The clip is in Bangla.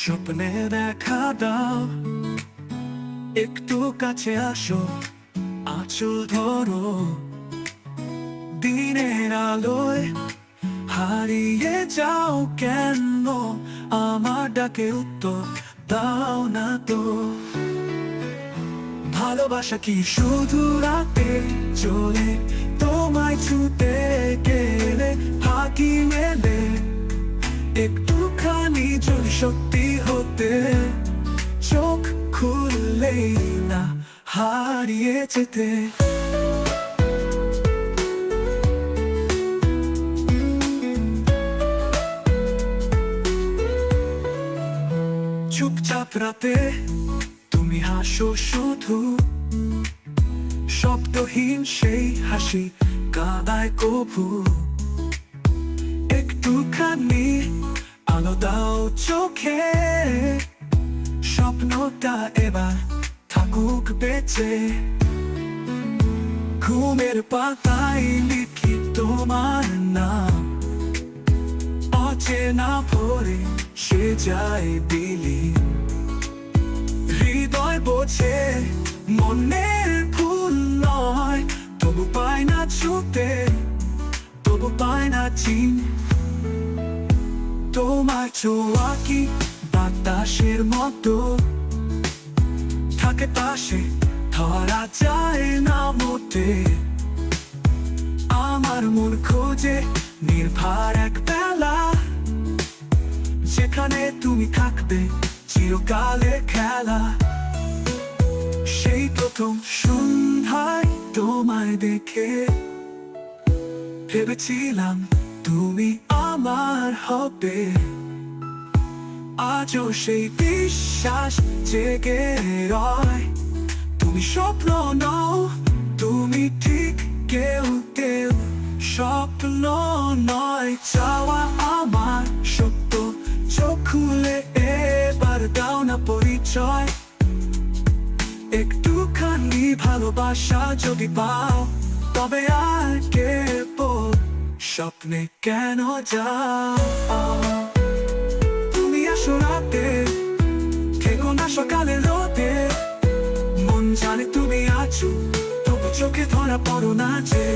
স্বপ্নে দেখা দাও, একটু কাছে আসো, আঁচল ধরো। দিনের আলোয় হারিয়ে যাও কেন, আমার ডাকে উত্তর দাও না তো। ভালোবাসা কি শুধু রাতে চলে, তোমায় ছুতে গেলে ফাঁকি মেলে। একটুখানি যদি সত্যি হতে, চোখ খুললেই না হারিয়ে যেতে। চুপচাপ রাতে তুমি হাসো শুধু, শব্দহীন সেই হাসি কাঁদায় কভু। একটুখানি আলো দাও চোখে, স্বপ্নটা এবার থাকুক বেঁচে। ঘুমের পাতায় লিখি তোমার নাম, অচেনা ভোরে সে যায় বিলীন। হৃদয় বোঝে মনের ভুল নয়, তবু পায় না ছুতে, তবু পায় না চিন। তোমার ছোঁয়া কি বাতাসের মতো, থাকে পাশে ধরা যায় না মোটে। আমার মন খোঁজে নির্ভার এক বেলা, যেখানে তুমি থাকবে চিরকালে খেলা। সেই প্রথম সন্ধ্যায় তোমায় দেখে ভেবেছিলাম তুমি আমার হবে। আজও সেই বিশ্বাস জেগে রয়, তুমি স্বপ্ন নও, তুমি ঠিক কেউ কেউ। স্বপ্ন নয় চাওয়া আমার সত্য, চোখ খুলে এবার দাও না পরিচয়। একটুখানি ভালোবাসা যদি পাও, তবে আর কে পর স্বপ্নে কেন যাও। তুমি আসো রাতে, থেকো না সকালে রোদে। মন জানে তুমি আছো, তবু চোখে ধরা পড়ো না যে।